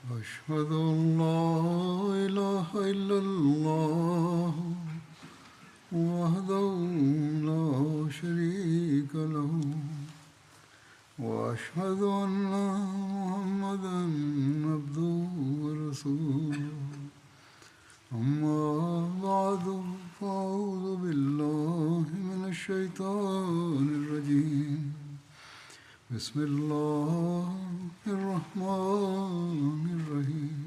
أشهد أن لا إله إلا الله وحده لا شريك له وأشهد أن محمدا عبده ورسوله أما بعد فأعوذ بالله من الشيطان الرجيم بسم الله الرحمن الرحيم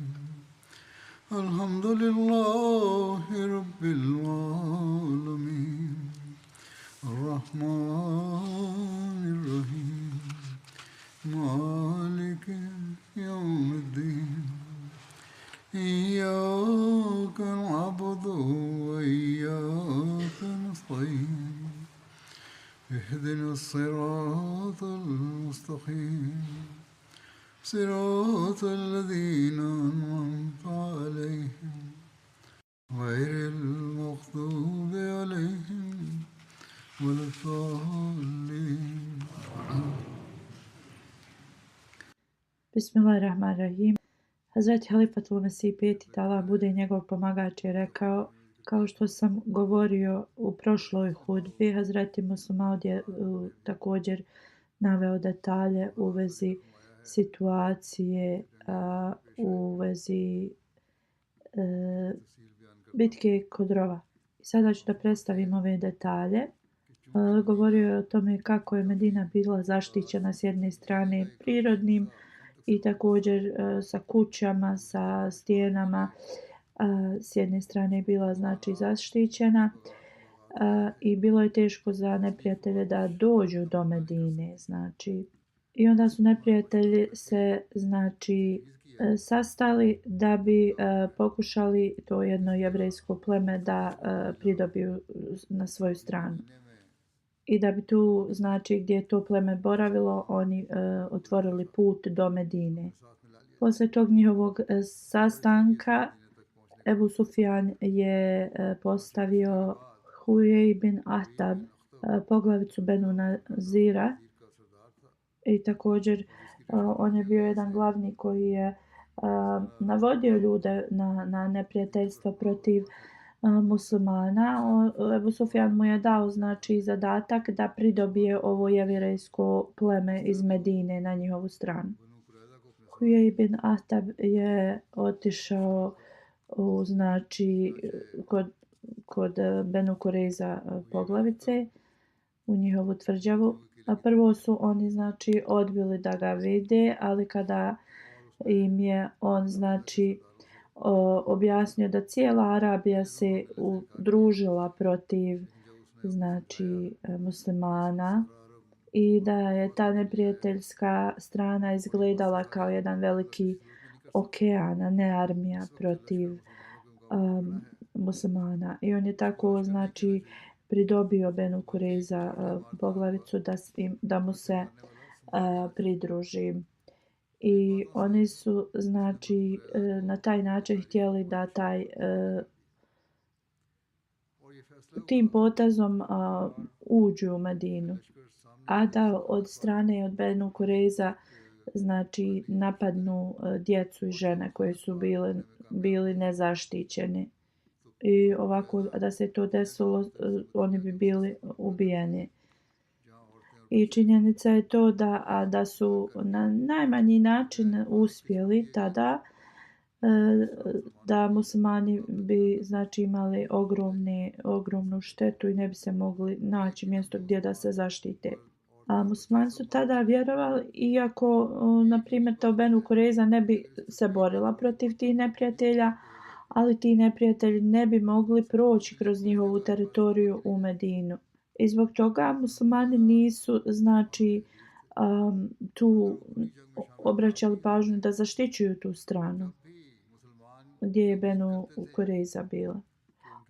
الحمد لله رب العالمين الرحمن الرحيم مالك يوم الدين إياك نعبد وإياك نستعين اهدنا الصراط المستقيم صراط الذين أنعمت عليهم غير المغضوب عليهم ولا الضالين. Bismillahirrahmanirrahim. Hazreti Halifatul Mesih peti da Allah bude njegov pomagač je rekao, kao što sam govorio u prošloj hudbi, Hazreti Muslimaud je također naveo detalje u vezi situacije, u vezi bitke kod Rova. Sada ću da predstavim ove detalje. Govorio je o tome kako je Medina bila zaštićena s jedne strane prirodnim i također sa kućama, sa stijenama. S jedne strane je bila znači zaštićena i bilo je teško za neprijatelje da dođu do Medine, znači. I onda su neprijatelji se znači sastali da bi pokušali to jedno jevrejsko pleme da pridobiju na svoju stranu. I da bi tu, znači, gdje je to pleme boravilo, oni otvorili put do Medine. Poslije tog njihovog sastanka, Ebu Sufjan je postavio Hujej bin Ahtab, poglavicu Benu Nazira, i također on je bio jedan glavni koji je navodio ljude na neprijateljstvo protiv muslimana. Ebu Sufjan mu je dao znači zadatak da pridobije ovo jevrejsko pleme iz Medine na njihovu stranu. Hujej bin Ahtab je otišao znači kod Benu Kureza poglavice u njihovu tvrđavu. A prvo su oni znači odbili da ga vide, ali kada im je on znači objasnio da cijela Arabija se udružila protiv znači muslimana i da je ta neprijateljska strana izgledala kao jedan veliki okean, a ne armija protiv muslimana. I on je tako znači pridobio Benu Kureza poglavicu da mu se pridruži. I oni su znači na taj način htjeli da tim potezom uđu u Medinu, a da od strane od Benu Kureza znači napadnu djecu i žene koje su bili nezaštićeni. I ovako da se to desilo, oni bi bili ubijeni. I činjenica je to da su na najmanji način uspjeli tada, da muslimani bi znači imali ogromnu štetu i ne bi se mogli naći mjesto gdje da se zaštite. A muslimani su tada vjerovali, iako na primjer to Benu Kureza ne bi se borila protiv tih neprijatelja, ali ti neprijatelji ne bi mogli proći kroz njihovu teritoriju u Medinu. I zbog toga muslimani nisu znači tu obraćali pažnju da zaštićuju tu stranu gdje je Benu Kureza bila.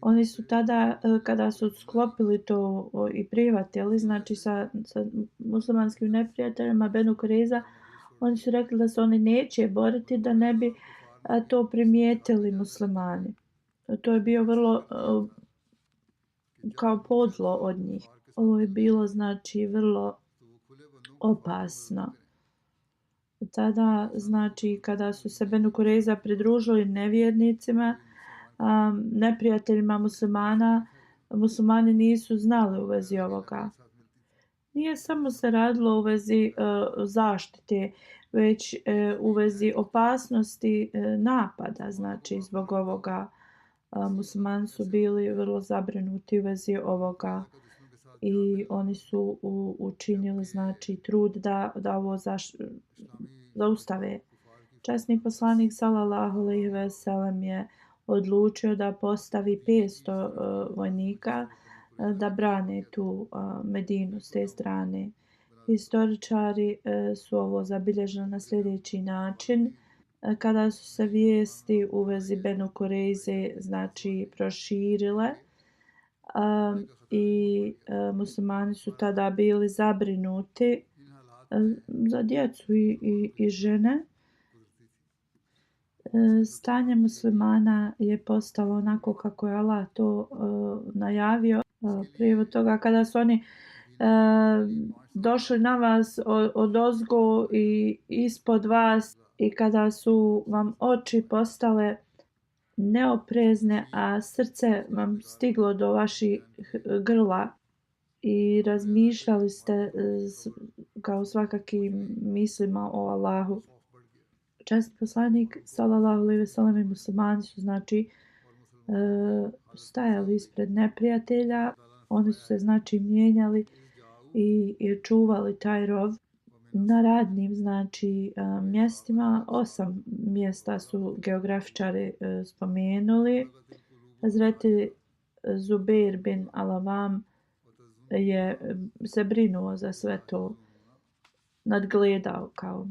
Oni su tada, kada su sklopili to i prihvatili, znači sa muslimanskim neprijateljima Benu Kureza, oni su rekli da se oni neće boriti da ne bi to primijetili muslimani. To je bio vrlo kao podlo od njih. Ovo je bilo znači vrlo opasno. tada, znači, kada su se Benu Kurejza pridružili nevjernicima, neprijateljima muslimana, muslimani nisu znali u vezi ovoga. Nije samo se radilo u vezi zaštite, već u vezi opasnosti napada. Znači, zbog ovoga muslimani su bili vrlo zabrinuti u vezi ovoga i oni su učinili, znači, trud da ovo zaustave. Časni poslanik sallallahu alejhi ve sellem je odlučio da postavi 500 vojnika da brane tu Medinu s te strane. Historičari su ovo zabilježili na sljedeći način. Kada su se vijesti u vezi Benu Kurejze, znači, proširile i muslimani su tada bili zabrinuti za djecu i žene. Stanje muslimana je postalo onako kako je Allah to najavio. Prije toga kada su oni došli na vas odozgo i ispod vas i kada su vam oči postale neoprezne, a srce vam stiglo do vaših grla i razmišljali ste kao svakakim mislima o Allahu. Časni poslanik sallallahu alejhi ve sellem i muslimani su, znači, stajali ispred neprijatelja. Oni su se, znači, mijenjali i čuvali taj rov na radnim, znači, mjestima. 8 mjesta su geografičari spomenuli. Hazreti Zubair bin Al-Awam je se brinuo za sve to, nadgledao kao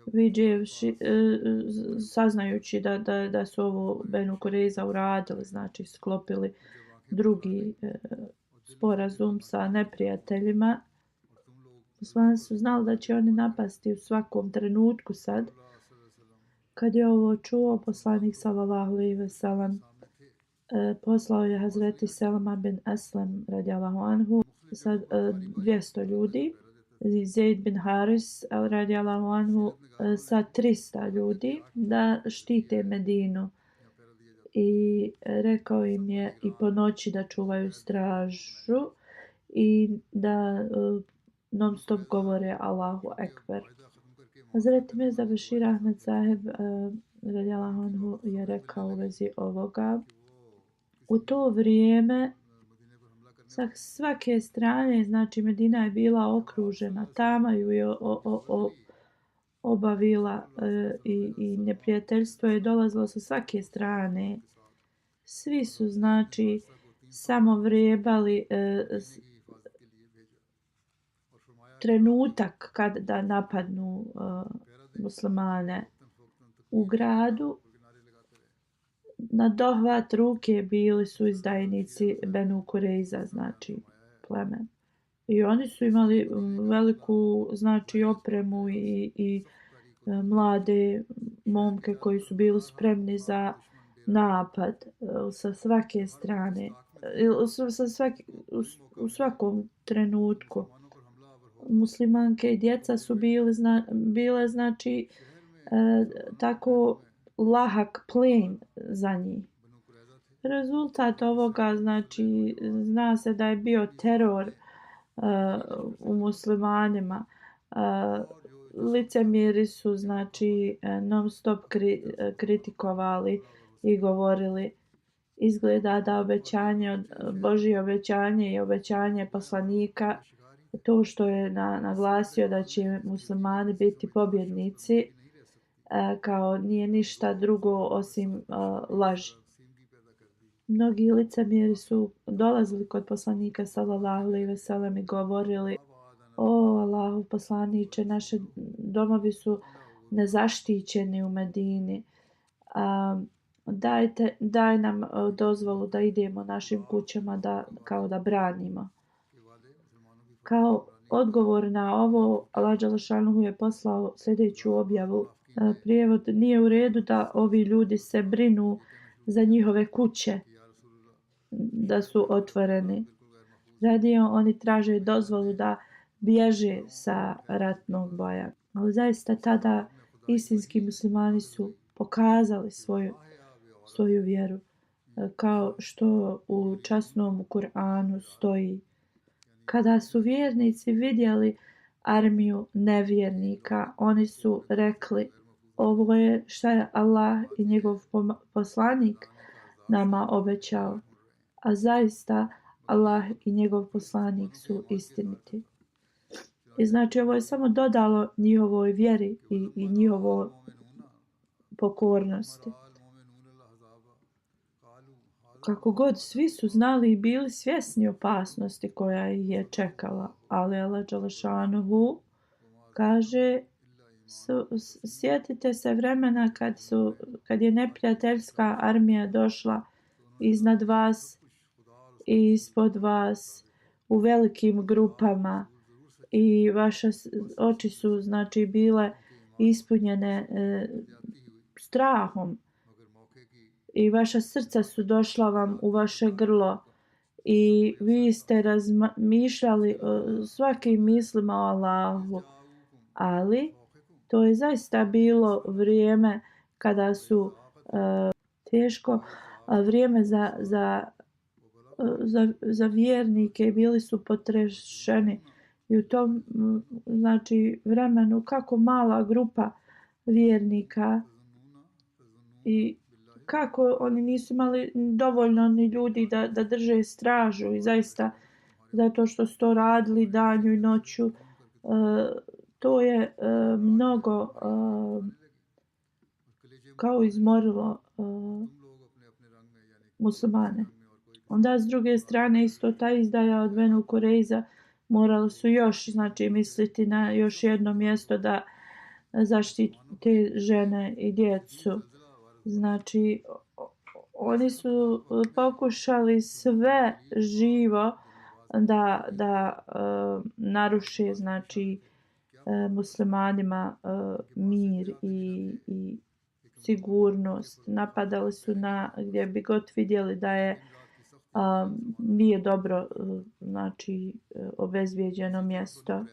viđevši, saznajući da su ovo Benu Kurejza uradili, znači sklopili drugi sporazum sa neprijateljima. Muslimani su znali da će oni napasti u svakom trenutku sad. Kad je ovo čuo, poslanik sallallahu alejhi ve sellem poslao je Hazreti Selma bin Aslem radijallahu anhu sa 200 ljudi, Zaid bin Haris radijallahu anhu sa 300 ljudi da štite Medinu. I rekao im je i po noći da čuvaju stražu i da non stop govore Allahu Ekber. Hazreti Mirza Bešir Ahmed Saheb radijallahu anhu je rekao u vezi ovoga: u to vrijeme sa svake strane, znači, Medina je bila okružena, tama ju je obavila i neprijateljstvo je dolazilo sa svake strane. Svi su, znači, samo vrebali trenutak kad da napadnu muslimane u gradu. Na dohvat ruke bili su izdajnici Benu Kurejza, znači pleme. I oni su imali veliku, znači, opremu i mlade momke koji su bili spremni za napad sa svake strane, u svakom trenutku. Muslimanke i djeca su bile, znači, tako lahak plen za njih. Rezultat ovoga, znači, zna se da je bio teror u muslimanima. Licemjeri su, znači, non stop kritikovali i govorili: izgleda da obećanje, Božje obećanje i obećanje poslanika, to što je naglasio da će muslimani biti pobjednici, kao nije ništa drugo osim laži. Mnogi licemjeri su dolazili kod poslanika sallallahu alejhi ve sellem i govorili: o Allahu poslaniče, naši domovi su nezaštićeni u Medini. Daj nam dozvolu da idemo našim kućama kao da branimo. Kao odgovor na ovo, Allah dželešanuhu je poslao sljedeću objavu. Prijevod: nije u redu da ovi ljudi se brinu za njihove kuće da su otvoreni. Radije oni traže dozvolu da bježe sa ratnog boja. Ali zaista tada istinski muslimani su pokazali svoju vjeru. Kao što u časnom Kur'anu stoji: kada su vjernici vidjeli armiju nevjernika, oni su rekli: ovo je šta je Allah i njegov poslanik nama obećao. A zaista Allah i njegov poslanik su istiniti. I znači ovo je samo dodalo njihovoj vjeri i njihovoj pokornosti. Kako god, svi su znali i bili svjesni opasnosti koja ih je čekala, ali Allah dželešanuhu kaže: sjetite se vremena kad je neprijateljska armija došla iznad vas i ispod vas u velikim grupama i vaše oči su znači bile ispunjene strahom i vaša srca su došla vam u vaše grlo i vi ste razmišljali svakim mislima o Allahu, ali to je zaista bilo vrijeme kada su teško vrijeme za vjernike, bili su potrešeni i u tom znači vremenu kako mala grupa vjernika i kako oni nisu imali dovoljno ni ljudi da drže stražu i zaista zato što su to radili danju i noću, to je mnogo kao izmorilo muslimane. Onda s druge strane isto ta izdaja od Benu Kurejza morali su još znači misliti na još jedno mjesto da zaštite žene i djecu. Znači oni su pokušali sve živo da naruše znači muslimanima mir i sigurnost. Napadali su na gdje bi god vidjeli da je nije dobro znači obezbijeđeno mjesto.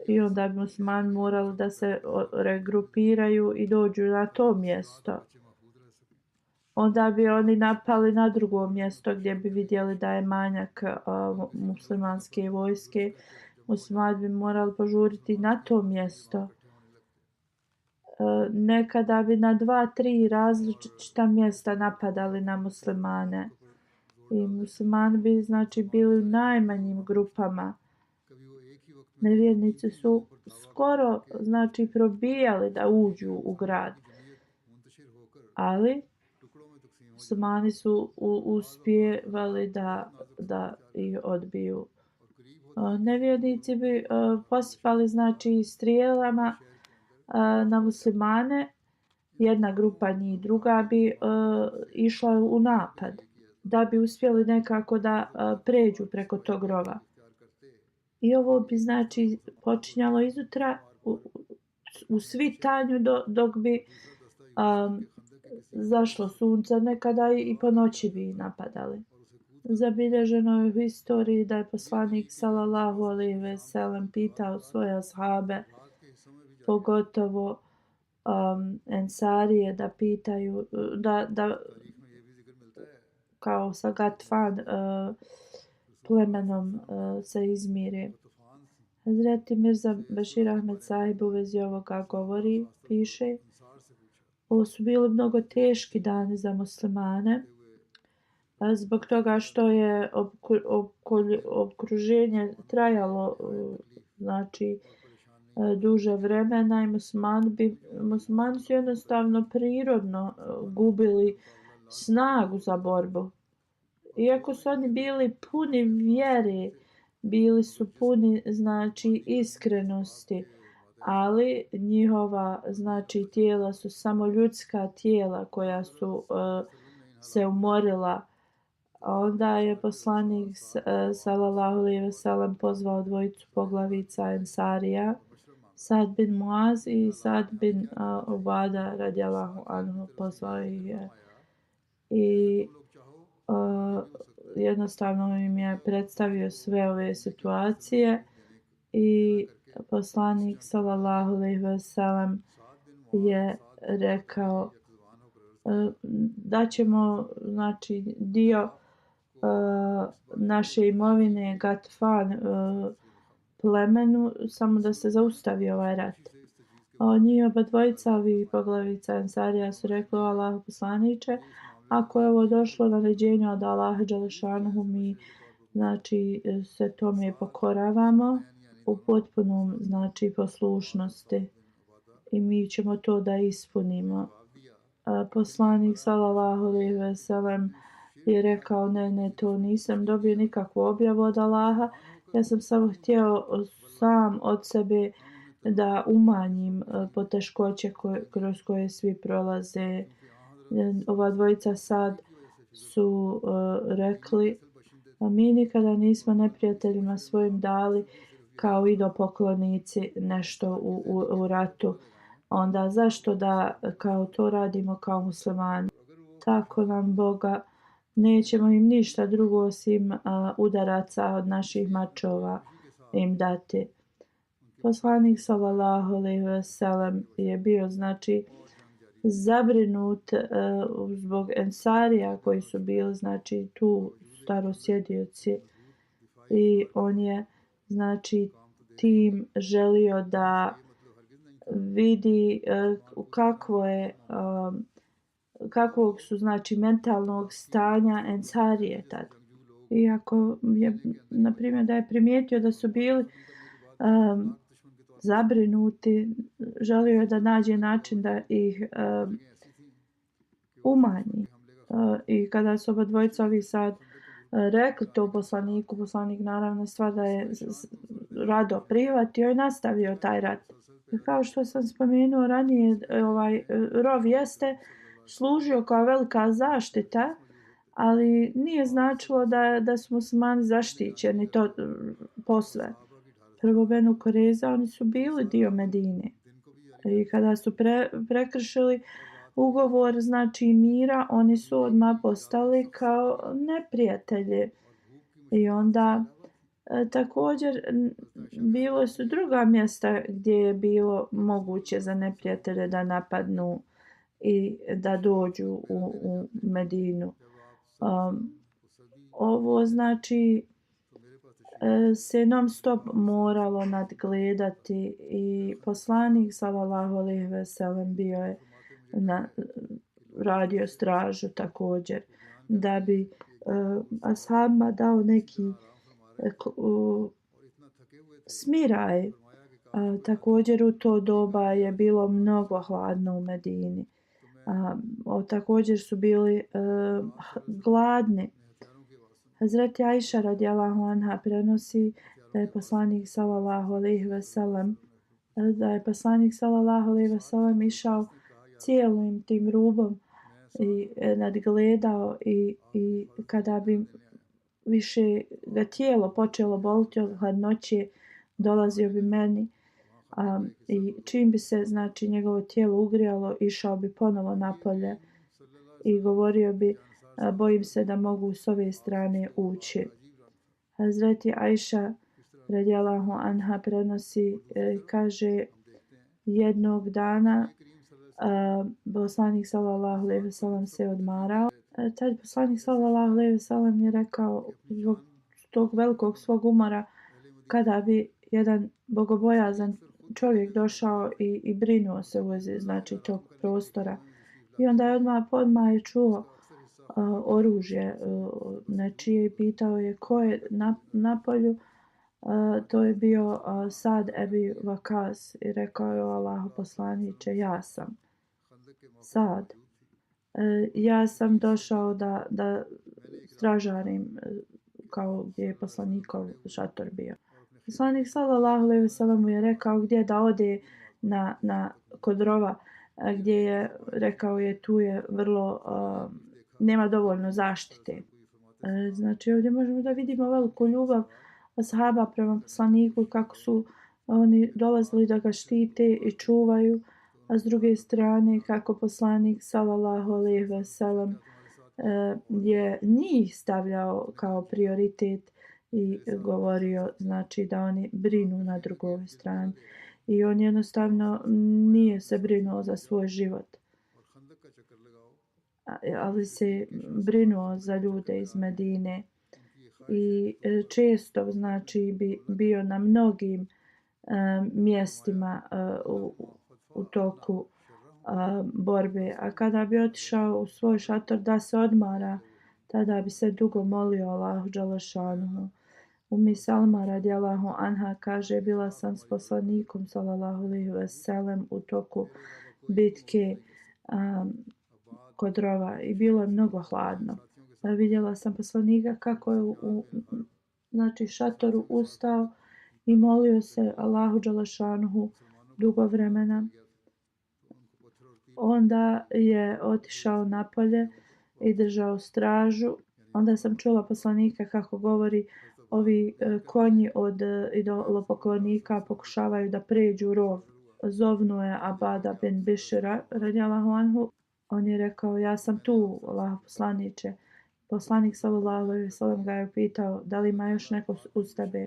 I onda bi muslimani morali da se regrupiraju i dođu na to mjesto. Onda bi oni napali na drugo mjesto gdje bi vidjeli da je manjak muslimanske vojske. Muslimani bi morali požuriti na to mjesto. Nekada bi na 2-3 različita mjesta napadali na muslimane. I muslimani bi znači bili u najmanjim grupama. Nevjernici su skoro znači probijali da uđu u grad. Ali muslimani su uspjevali da ih odbiju. Nevjernici bi posipali znači strijelama na muslimane. Jedna grupa njih, druga bi išla u napad da bi uspjeli nekako da pređu preko tog rova. I ovo bi znači počinjalo izutra u svitanju dok bi zašlo sunce, nekada i po noći bi napadali. Zabilježeno je u historiji da je poslanik sallallahu alejhi ve sellem pitao svoje ashabe, pogotovo ensarije, da pitaju da kao sa Gatfan plemenom se izmire. Hazreti Mirza Bešir Ahmed Sahib u vezi ovoga govori, piše: ovo su bili mnogo teški dani za muslimane zbog toga što je okruženje trajalo znači duže vremena i muslimani su jednostavno prirodno gubili snagu za borbu. Iako su oni bili puni vjere, bili su puni znači iskrenosti, ali njihova znači tijela su samo ljudska tijela koja su se umorila. A onda je poslanik sallallahu alejhi ve sellem pozvao dvojicu poglavica ensarija, Sad bin Muaz i Sad bin Ubada radijallahu anhu, pozvao ih je. I jednostavno im je predstavio sve ove situacije i poslanik sallallahu alejhi ve sellem je rekao da ćemo znači dio naše imovine Gatfan plemenu samo da se zaustavi ovaj rat. Njih oba dvojica ovih poglavica Ensarija su rekli: o Allahu poslaniče, ako je ovo došlo naređenje od Allaha dželešanuhu, mi znači se tome pokoravamo u potpunom znači poslušnosti i mi ćemo to da ispunimo. Poslanik sallallahu alejhi ve sellem je rekao: ne, to nisam dobio nikakvu objavu od Allaha, ja sam samo htio sam od sebe da umanjim poteškoće kroz koje svi prolaze. Ova dvojica sad su rekli: mi nikada nismo neprijateljima svojim dali kao idolopoklonici nešto u ratu. Onda zašto da kao to radimo kao muslimani? Tako nam Boga, nećemo im ništa drugo osim udaraca od naših mačova im dati. Poslanik sallallahu alejhi ve sellem je bio znači zabrinut zbog Ensarija koji su bili znači tu starosjedioci i on je znači tim želio da vidi kakvog su znači mentalnog stanja Ensarije tad. Iako je na primjer da je primijetio da su bili zabrinuti, želio je da nađe način da ih umanji. I kada su oba dvojica ovi sad rekli to poslaniku, poslanik naravno stvar da je rado prihvatio i nastavio taj rat. Kao što sam spomenuo ranije, ovaj rov jeste služio kao velika zaštita, ali nije značilo da su muslimani zaštićeni to posve. Prvo Benu Koreza, oni su bili dio Medine. I kada su prekršili ugovor znači mira, oni su odmah postali kao neprijatelji. I onda također bilo su druga mjesta gdje je bilo moguće za neprijatelje da napadnu i da dođu u Medinu. Ovo znači se non stop moralo nadgledati i poslanik sallallahu alejhi ve sellem bio je radio stražu također da bi ashabima dao neki smiraj. Također u to doba je bilo mnogo hladno u Medini. Također su bili gladni. Hazreti Ajša radijallahu anha prenosi da je poslanik sallallahu alejhi ve sellem išao cijelim tim rubom i nadgledao i kada bi više ga tijelo počelo boliti od hladnoće, dolazio bi meni i čim bi se znači njegovo tijelo ugrijalo, išao bi ponovo napolje i govorio bi: bojim se da mogu s ove strane ući. Hazreti Ajša radijallahu anha prenosi, kaže: jednog dana poslanik sallallahu alejhi ve sellem se odmarao. Tad poslanik sallallahu alejhi ve sellem je rekao zbog tog velikog svog umora, kada bi jedan bogobojazan čovjek došao i brinuo se u vezi znači tog prostora. I onda je odmah je čuo oružje nečije i pitao je ko je na polju. To je bio Sad Ebi Vakas i rekao je: o Allahu poslaniče, ja sam Sad. Ja sam došao da stražarim kao gdje je poslanikov šator bio. Poslanik sallallahu alejhi ve sellem mu je rekao gdje da ode kod rova, gdje je rekao je tu je vrlo nema dovoljno zaštite. Znači ovdje možemo da vidimo veliku ljubav ashaba prema poslaniku, kako su oni dolazili da ga štite i čuvaju, a s druge strane kako poslanik sallallahu alejhi ve sellem je njih stavljao kao prioritet i govorio znači da oni brinu na drugoj strani. I on jednostavno nije se brinuo za svoj život, ali se brinuo za ljude iz Medine i često znači bi bio na mnogim mjestima u toku borbe, a kada bi otišao u svoj šator da se odmara, tada bi se dugo molio Allahu dželešanuhu. Salma radijallahu anha kaže, bila sam s poslanikom sallallahu alejhi ve sellem u toku bitke kod rova i bilo je mnogo hladno. Vidjela sam poslanika kako je u znači šatoru ustao i molio se Allahu dželešanuhu dugo vremena. Onda je otišao napolje i držao stražu. Onda sam čula poslanika kako govori, ovi konji od idolopoklonika pokušavaju da pređu rov. Zovnuo je Abada bin Bišira radijallahu anhu. On je rekao, ja sam tu, Allahov poslaniče. Poslanik sallallahu alejhi ve sellem ga je pitao, da li ima još neko uz tebe.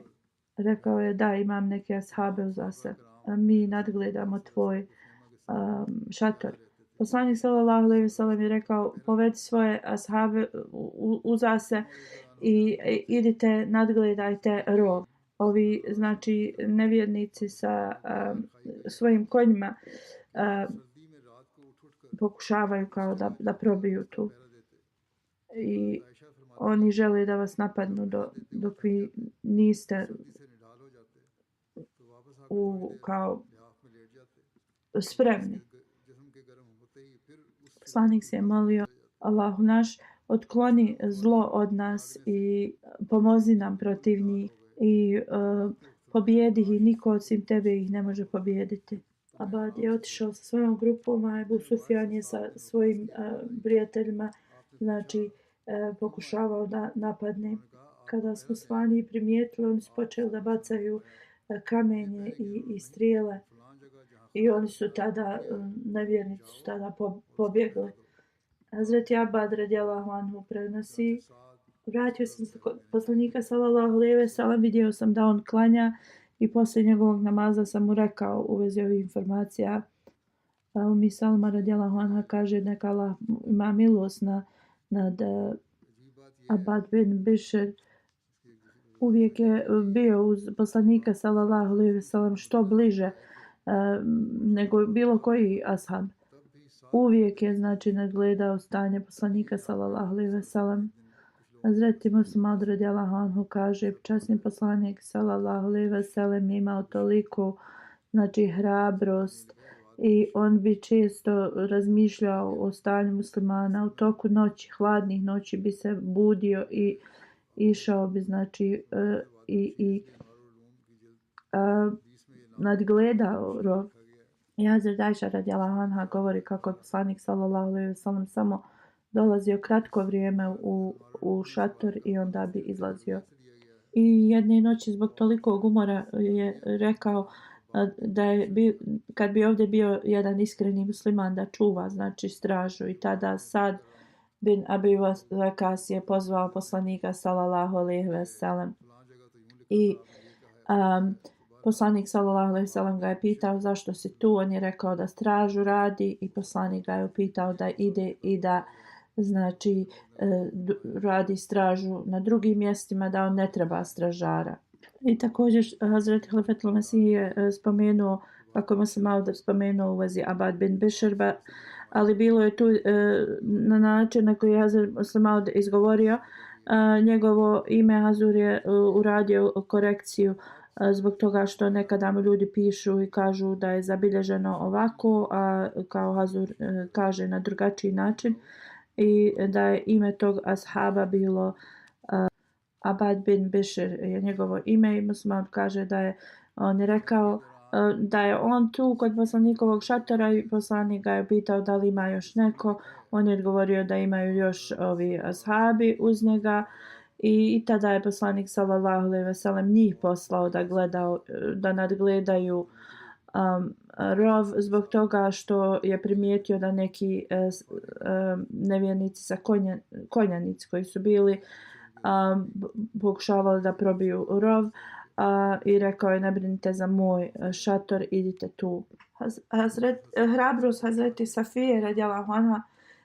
Rekao je, da, imam neke ashabe uza se. Mi nadgledamo tvoj šator. Poslanik sallallahu alejhi ve sellem je rekao, povedi svoje ashabe uza se i idite nadgledajte rov. Ovi znači nevjernici sa svojim konjima pokušavaju kao da probiju tu. I oni žele da vas napadnu dok vi niste kao spremni. Poslanik se je molio, Allahu naš, otkloni zlo od nas i pomozi nam protiv njih i pobijedi ih, niko osim tebe ih ne može pobijediti. Abad je otišao sa svojom grupom, a Ebu Sufjan je sa svojim prijateljima znači pokušavao da napadne. Kada smo slani primijetili, oni su počeli da bacaju kamenje i strijele i oni su tada, nevjernici su tada pobjegli. Hazreti Abad radijallahu anhu prenosi, vratio sam se kod poslanika sallallahu alejhi ve sellem, vidio sam da on klanja i poslije njegovog namaza sam mu rekao u vezi ovih informacija. Salma radijallahu anha kaže, neka Allah ima milost nad Abad bin Bišr. Uvijek je bio uz poslanika sallallahu alejhi ve sellem što bliže nego bilo koji ashab. Uvijek je znači nadgledao stanje poslanika sallallahu alejhi ve sellem. Hazreti Mus'ab radijallahu anhu kaže, časni poslanik sallallahu alejhi ve sellem je imao toliko znači hrabrost i on bi često razmišljao o stanju muslimana. U toku noći, hladnih noći bi se budio i išao bi znači nadgledao rov. I Hazret Ajša radijallahu anha govori kako je poslanik sallallahu alejhi ve sellem samo dolazio kratko vrijeme u šator i onda bi izlazio. I jedne noći zbog tolikog umora je rekao da je kad bi ovdje bio jedan iskreni musliman da čuva znači stražu, i tada Sad bin Abi Waqas je pozvao poslanika sallallahu alejhi ve sellem i poslanik sallallahu alejhi ve sellem ga je pitao zašto si tu. On je rekao da stražu radi i poslanik ga je pitao da ide i da znači radi stražu na drugim mjestima, da on ne treba stražara. I također Hazret Halifetul Mesih je spomenuo, kako mu se malo spomenuo u vezi Abad bin Bišr, ali bilo je tu na način na koji je Hazret Maud izgovorio njegovo ime. Hazur je uradio korekciju zbog toga što nekada mu ljudi pišu i kažu da je zabilježeno ovako, a kao Hazur kaže na drugačiji način, i da je ime tog ashaba bilo Abad bin Bišr je njegovo ime. I Mus'ab kaže da je on je rekao da je on tu kod poslanikovog šatora i poslanik ga je pitao da li ima još neko. On je odgovorio da imaju još ovi ashabi uz njega, i tada je poslanik sallallahu alejhi ve sellem njih poslao da nadgledaju rov, zbog toga što je primijetio da neki nevjernici sa konjanici koji su bili pokušavali da probiju rov i rekao je ne brinite za moj šator, idite tu. Hrabrost Hazreti Safije radijallahu anha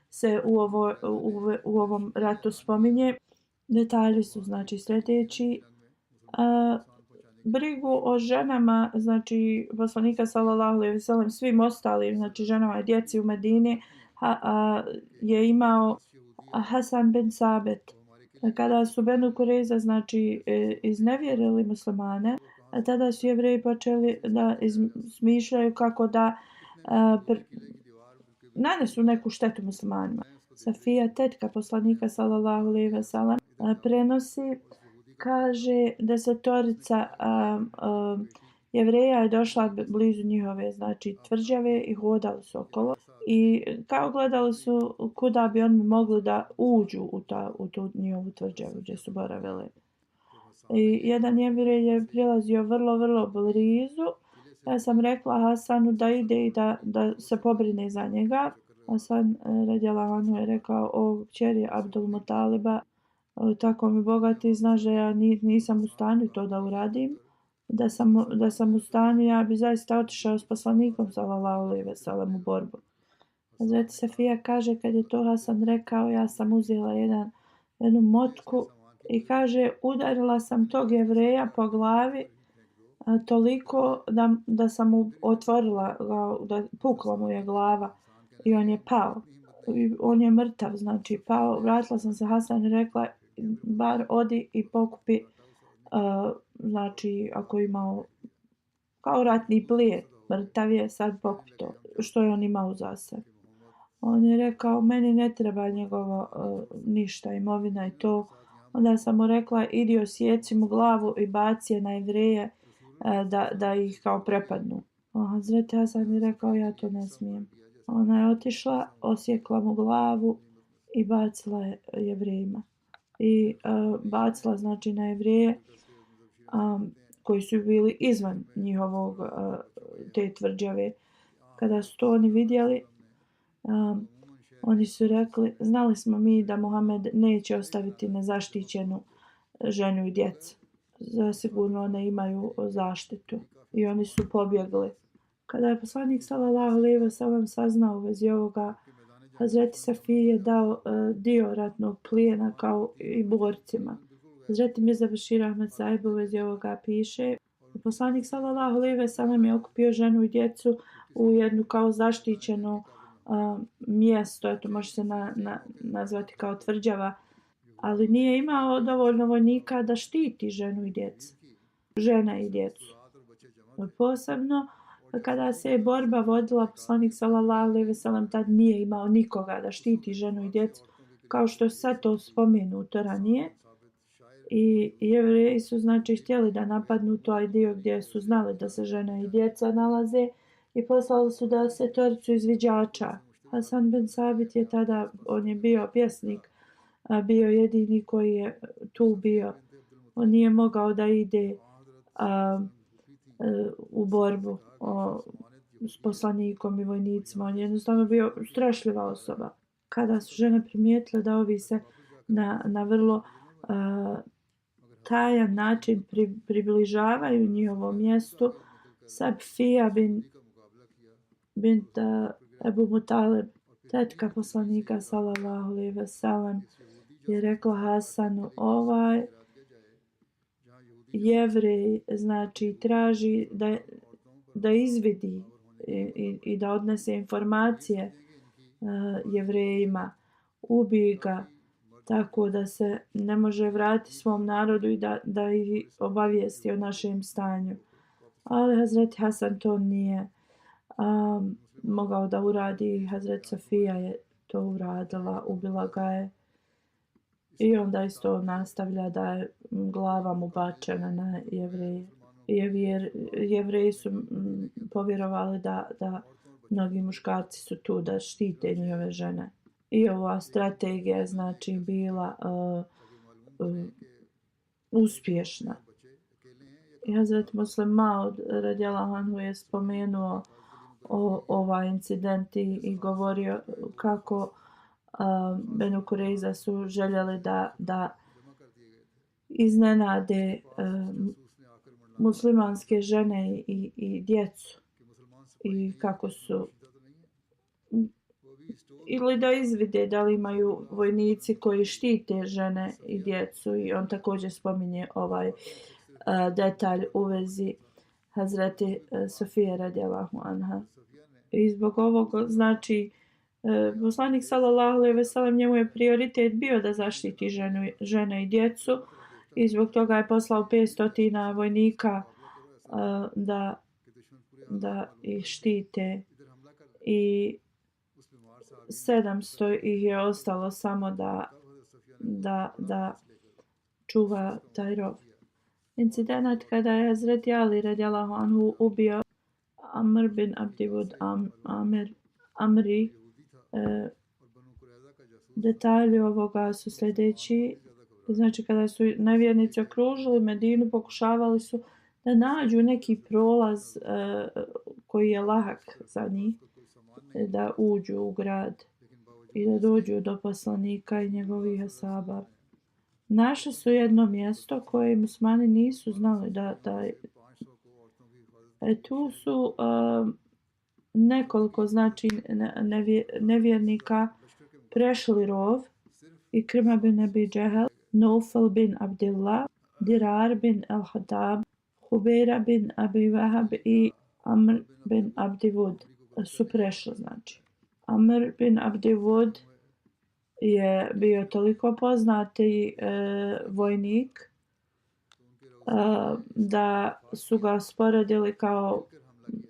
se u ovom ratu spominje. Detalji su znači sljedeći. Brigu o ženama, znači poslanika sallallahu alejhi ve sellem, svim ostalim, znači ženama i djeci u Medini je imao Hasan bin Sabit. Kada su Benu Kurejza znači iznevjerili muslimane, tada su Jevreji počeli da smišljaju kako da nanesu neku štetu muslimanima. Safija, tetka poslanika sallallahu alejhi ve sellem, prenosi, kaže da desetorica Jevreja je došla blizu njihove znači tvrđave i hodali su okolo i kao gledali su kuda bi oni mogli da uđu u tu njihovu tvrđavu gdje su boravili. I jedan Jevrej je prilazio vrlo blizu. Ja sam rekla Hasanu da ide i da se pobrine za njega. Hasan radijallahu anhu je rekao: o kćeri Abdul Mutaliba, tako mi bogati, znaš da ja nisam u stanju to da uradim. Da sam u stanju, ja bi zaista otišao s poslanikom sallallahu alejhi ve sellem u borbu. Hazreti Safija kaže, kad je to Hasan rekao, ja sam uzela jednu motku i kaže udarila sam tog Jevreja po glavi toliko da sam mu otvorila, da pukla mu je glava i on je pao. On je mrtav, znači pao. Vratila sam se Hasan i rekla bar odi i pokupi, znači ako je imao kao ratni plijen, mrtav je, sad pokupi to što je on imao za sebe. On je rekao meni ne treba njegovo ništa, imovina i to. Onda sam mu rekla idi osjeci mu glavu i baci je na Jevreje da ih kao prepadnu. Hazreti Hasan je rekao ja to ne smijem. Ona je otišla, osjekla mu glavu i bacila je Jevrejima. I bacila znači na Jevreje koji su bili izvan njihovog te tvrđave. Kada su to oni vidjeli, oni su rekli znali smo mi da Muhammed neće ostaviti nezaštićenu ženu i djecu. Zasigurno one imaju zaštitu. I oni su pobjegli. Kada je poslanik sallallahu alejhi ve sellem saznao u vezi ovoga, Hazreti Safiji je dao dio ratnog plijena kao i borcima. Hazreti Mirza Bešir Ahmed Sahib u vezi ovoga piše: poslanik sallallahu alejhi ve sellem je okupio ženu i djecu u jednu kao zaštićeno mjesto, to može se nazvati kao tvrđava, ali nije imao dovoljno vojnika da štiti žene i djecu. Posebno kada se je borba vodila, poslanik sallallahu alejhi ve sellem tad nije imao nikoga da štiti ženu i djecu, kao što je sad to spomenuto ranije. I Jevreji su znači htjeli da napadnu taj dio gdje su znali da se žena i djeca nalaze i poslali su da se toricu izviđača. Hasan bin Sabit je tada, on je bio pjesnik, bio jedini koji je tu bio. On nije mogao da ide u borbu s poslanikom i vojnicima. On je jednostavno bio strašljiva osoba. Kada su žene primijetile da ovi se na vrlo tajan način približavaju njihovom mjestu, Safija bint Ebu Mutalib, tetka poslanika sallallahu alejhi ve sellem, je rekla Hasanu: ovaj Jevrej znači traži da izvidi i da odnese informacije Jevrejima, ubij ga tako da se ne može vratiti svom narodu i da ih obavijesti o našem stanju. Ali Hazreti Hasan to nije mogao da uradi. Hazreti Safija je to uradila, ubila ga je. I onda isto nastavlja da je glava mu bačena na Jevreje. Jevreji su povjerovali da mnogi muškarci su tu da štite njihove žene. I ova strategija je znači bila uspješna. I Hazret Muslim Maud radijallahu anhu je spomenuo ovaj incident i govorio kako Benu Kurejza su željeli da iznenade muslimanske žene i djecu i kako su ili da izvide da li imaju vojnici koji štite žene i djecu i on također spominje ovaj detalj u vezi Hazreti Sofije radijallahu anha. I zbog ovog znači poslanik sallallahu alejhi ve sellem njemu je prioritet bio da zaštiti žene i djecu i zbog toga je poslao 500 vojnika da ih štite i 700 ih je ostalo samo da čuva taj rov. Incident kada je Hazreti Ali radijallahu anhu ubio Amr bin Abdivud Amri, detalji ovoga su sljedeći. Znači kada su nevjernici okružili Medinu, pokušavali su da nađu neki prolaz koji je lahak za njih, da uđu u grad i da dođu do poslanika i njegovih asaba. Našli su jedno mjesto koje muslimani nisu znali da tu su nekoliko znači nevjernika prešli rov i Krima bin Abi Džehel, Naufal bin Abdillah, Dirar bin al-Hatab, Hubeira bin Abi Wahab i Amr bin Abdivud su prešli znači. Amr bin Abdivud je bio toliko poznati vojnik da su ga sporedili kao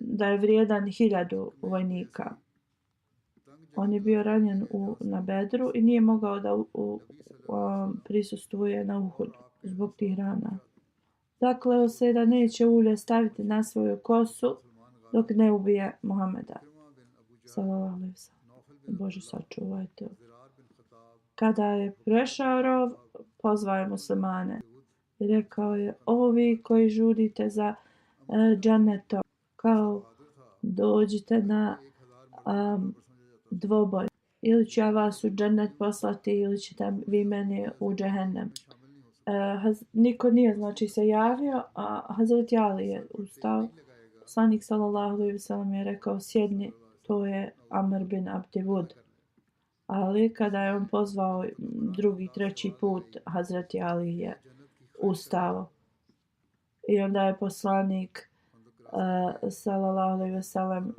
da je vrijedan 1000 vojnika. On je bio ranjen na Bedru i nije mogao da prisustvuje na Uhudu zbog tih rana. Zakleo se da neće ulje staviti na svoju kosu dok ne ubije Muhameda. Sallallahu alejhi ve sellem. Bože sačuvajte. Kada je prešao rov, pozvao je muslimane i rekao je: ovi koji žudite za džennetom, kao dođite na dvoboj. Ili ću ja vas u džennet poslati ili ćete vi meni u džehennem. Niko nije znači se javio, a Hazreti Ali je ustao. Poslanik sallallahu alejhi ve sellem je rekao: sjedni, to je Amr bin Abdivud. Ali kada je on pozvao drugi, treći put, Hazreti Ali je ustao. I onda je poslanik sallallahu alejhi ve sellem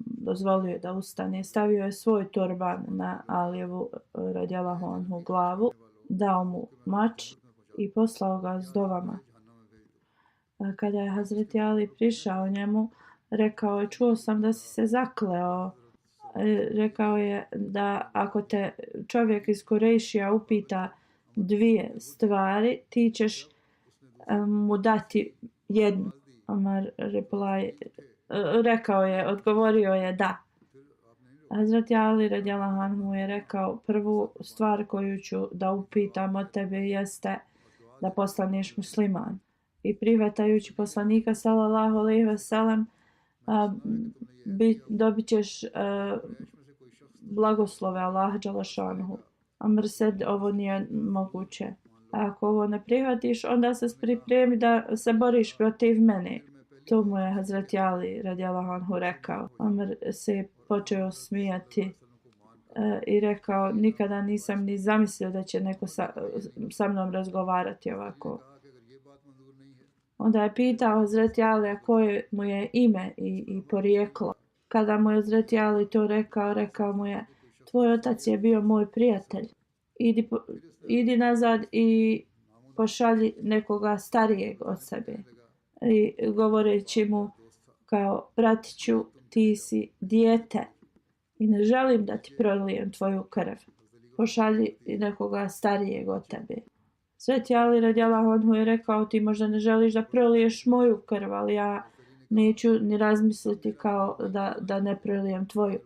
dozvolio da ustane. Stavio je svoj turban na Alijevu radijallahu anhu glavu, dao mu mač i poslao ga s dovama. Kada je Hazreti Ali prišao njemu, rekao je: čuo sam da si se zakleo. Rekao je da ako te čovjek iz Kurejšija upita 2 stvari, ti ćeš mu dati jednu. Omar odgovorio je da. Hazreti Ali radijallahu anhu je rekao: prvu stvar koju ću da upitam od tebe jeste da postaneš musliman. I prihvatajući poslanika sallallahu alejhi ve sellem dobit ćeš blagoslove Allaha dželešanuhu. Amr said: ovo nije moguće. Ako ovo ne prihvatiš, onda se pripremi da se boriš protiv mene. To mu je Hazreti Ali radijallahu anhu rekao. Amr se počeo smijati i rekao: nikada nisam ni zamislio da će neko sa mnom razgovarati ovako. Onda je pitao Hazreti Ali koje mu je ime i porijeklo. Kada mu je Hazreti Ali to rekao mu je: tvoj otac je bio moj prijatelj. Idi nazad i pošalji nekoga starijeg od sebe. I govoreći mu kao: bratiću, ti si dijete i ne želim da ti prolijem tvoju krv. Pošalji nekoga starijeg od tebe. Sveti Ali radijallahu anhu je rekao: ti možda ne želiš da proliješ moju krv, ali ja neću ni razmisliti kao da ne prolijem tvoju.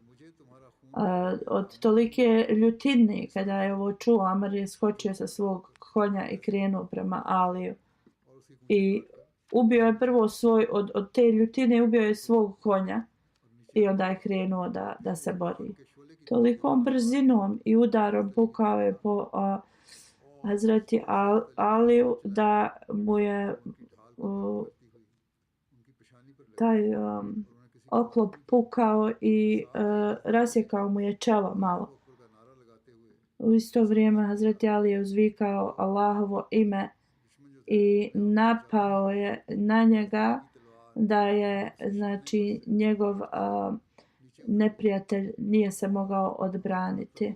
Od tolike ljutine kada je ovo čuo, Amr je skočio sa svog konja i krenuo prema Aliju. I ubio je prvo od te ljutine ubio je svog konja i onda je krenuo da se bori. Tolikom brzinom i udarom pukao je po Hazreti Aliju da mu je taj oklop pukao i rasjekao mu je čelo malo. U isto vrijeme Hazreti Ali je uzvikao Allahovo ime i napao je na njega da je znači njegov neprijatelj nije se mogao odbraniti.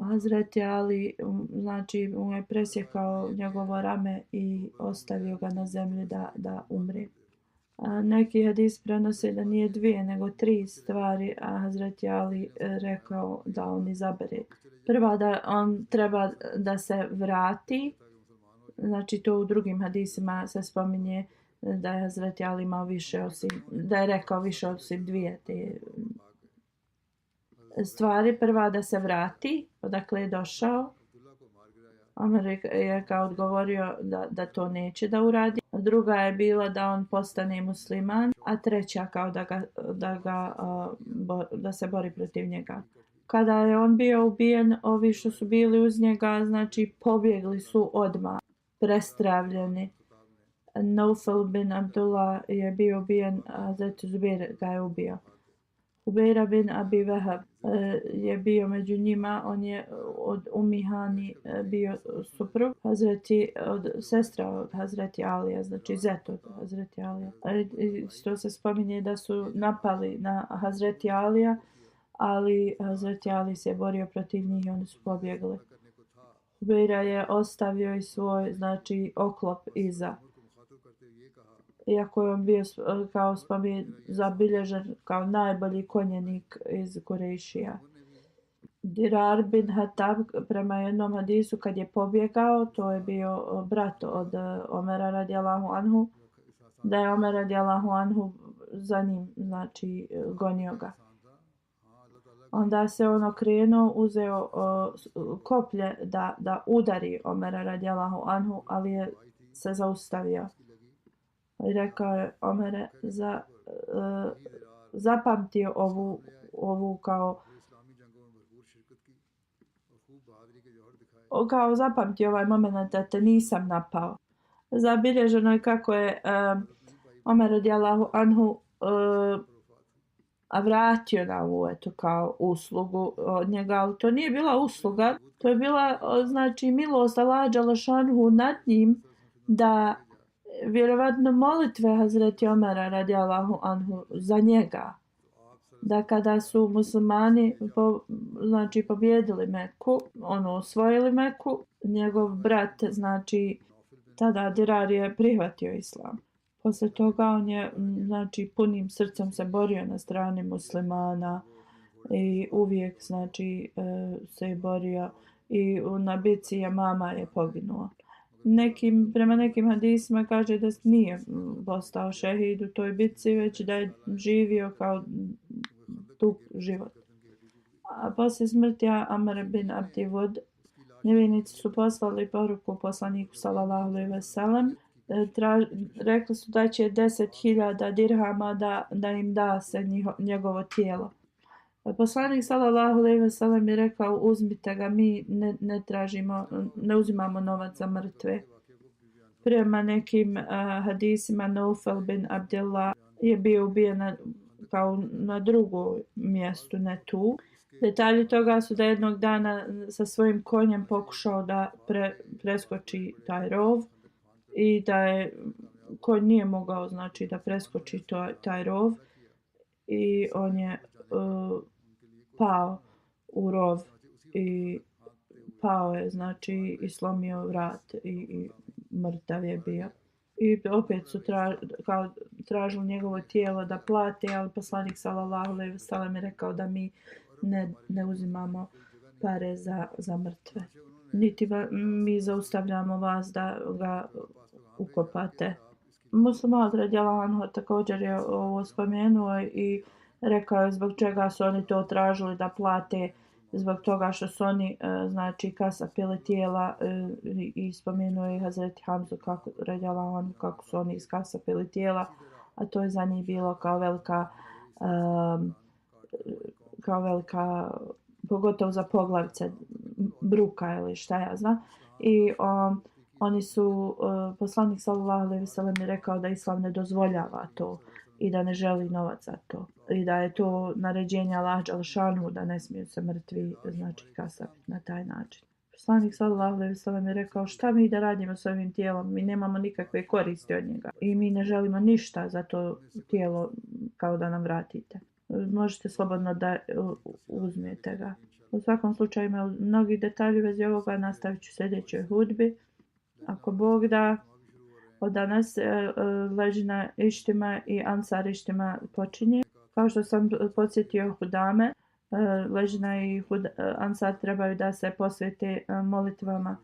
Hazreti Ali znači mu je presjekao njegovo rame i ostavio ga na zemlji da umre. Neki hadis prenose da nije 2 nego 3 stvari, a Hazreti Ali rekao da on izabere. Prva da on treba da se vrati, znači to u drugim hadisima se spominje da je Hazreti Ali imao više osim, da je rekao više osim 2 te stvari. Prva da se vrati, odakle je došao. Omer je kao odgovorio da to neće da uradi. Druga je bila da on postane musliman, a treća kao da se bori protiv njega. Kada je on bio ubijen, ovi što su bili uz njega, znači pobjegli su odmah, prestravljeni. Naufal bin Abdullah je bio ubijen, a Hazreti Zubair ga je ubio. Ubeira bin Abi Wahab je bio među njima, on je od Umihani bio suprug sestra od Hazreti Alija, znači zet od Hazreti Alija. Što se spominje da su napali na Hazreti Alija, ali Hazreti Ali se borio protiv njih i oni su pobjegli. Ubeira je ostavio i svoj znači oklop iza. Iako je on bio kao zabilježen kao najbolji konjenik iz Kurejšija. Dirar bin Hatab prema jednom hadisu kad je pobjegao, to je bio brat od Omera radijallahu anhu, da je Omer radijallahu anhu za njim znači gonio ga. Onda se on okrenuo, uzeo koplje da udari Omera radijallahu anhu, ali je se zaustavio. I rekao je Omere zapamtio ovu kao zapamtio ovaj moment da te nisam napao. Zabilježeno je kako je Omer radijallahu anhu vratio na ovu kao uslugu od njega, ali to nije bila usluga, to je bila znači milost Allaha dželešanu nad njim da vjerovatno molitve Hazreti Omera radijallahu anhu za njega, da kada su muslimani znači pobjedili Meku, osvojili Meku, njegov brat znači tada Dirar je prihvatio islam. Posle toga on je znači punim srcem se borio na strani muslimana i uvijek znači se borio i na bici Jamama je poginuo. Prema nekim hadisima kaže da nije postao šehid u toj bitci, već da je živio kao dug život. A poslije smrti Amr bin Abdi Wud, nevjernici su poslali poruku poslaniku sallallahu alejhi ve sellem. Rekli su da će 10.000 dirhama da im da se njegovo tijelo. Poslanik sallallahu alejhi ve sellem je rekao uzmite ga, mi ne uzimamo novac za mrtve. Prema nekim hadisima Naufal bin Abdullah je bio ubijen kao na drugom mjestu, ne tu. Detalji toga su da jednog dana sa svojim konjem pokušao da preskoči taj rov i da je konj nije mogao znači da preskoči taj rov i on je pao u rov i pao je znači i slomio vrat i mrtav je bio. I opet su tražili njegovo tijelo da plate, ali poslanik sallallahu alejhi ve sellem je rekao da mi ne uzimamo pare za mrtve. Niti mi zaustavljamo vas da ga ukopate. Muslim radijallahu anhu također je ovo spomenuo i rekao je zbog čega su oni to tražili da plate, zbog toga što su oni znači kasapili tijela i spomenuo je Hazreti Hamzu radijallahu anhu kako su oni iskasapili tijela, a to je za njih bilo kao velika pogotovo za poglavice bruka ili šta ja znam. i oni su, poslanik sallallahu alejhi ve sellem je rekao da islam ne dozvoljava to i da ne želi novac za to i da je to naređenje Allah dželešanu da ne smiju se mrtvi znači kasapiti na taj način. Poslanik sallallahu alejhi ve sellem je rekao šta mi da radimo s ovim tijelom, mi nemamo nikakve koristi od njega i mi ne želimo ništa za to tijelo kao da nam vratite. Možete slobodno da uzmete ga. U svakom slučaju ima mnogi detalji u vezi ovoga, nastavit ću sljedećoj hudbi. Ako Bog da, od danas ležina ištima i ansar ištima počinje. Kao što sam podsjetio hudame, ležina i ansar trebaju da se posvete molitvama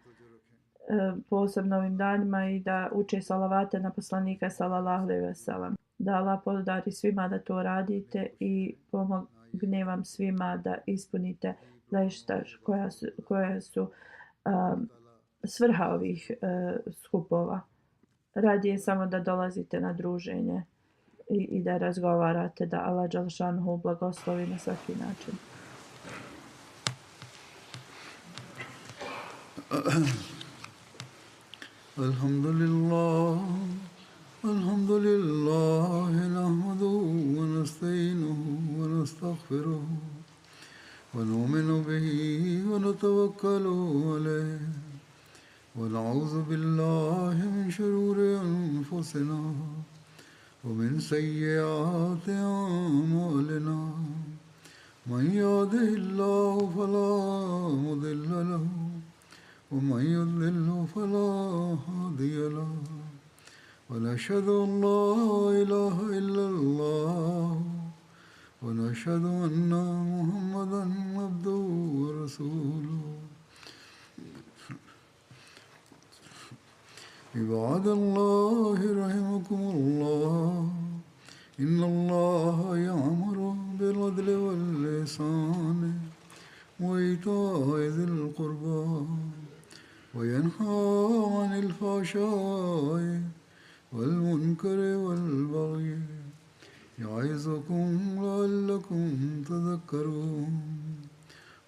posebno ovim danima i da uče salavate na poslanika sallallahu alejhi ve sellem. Da Allah podari svima da to radite i pomogne vam svima da ispunite leštaž koja su svrha ovih skupova. Radi je samo da dolazite na druženje i da razgovarate, da Allah dželešanu blagoslovi na svaki način. Alhamdulillah, alhamdulillah, nahmaduhu wa nasta'inuhu wa nastaghfiruhu wa nu'minu bihi wa natawakkalu alayhi wa na'udhu billahi min shururi anfusina wa min sayyiati a'malina. Man yahdihillahu fala mudilla lahu ومن يضلل فلا هادي له ونشهد أن لا إله إلا الله ونشهد أن محمدا عبده ورسوله. عباد الله رحمكم الله إن الله يأمر بالعدل والإحسان وإيتاء ذي القربى وينهى عن الفحشاء والمنكر والبغي يعظكم لعلكم تذكرون.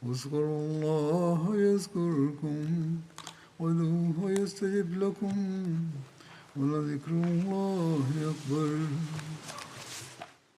اذكروا الله يذكركم وادعوه يستجب لكم ولذكر الله أكبر.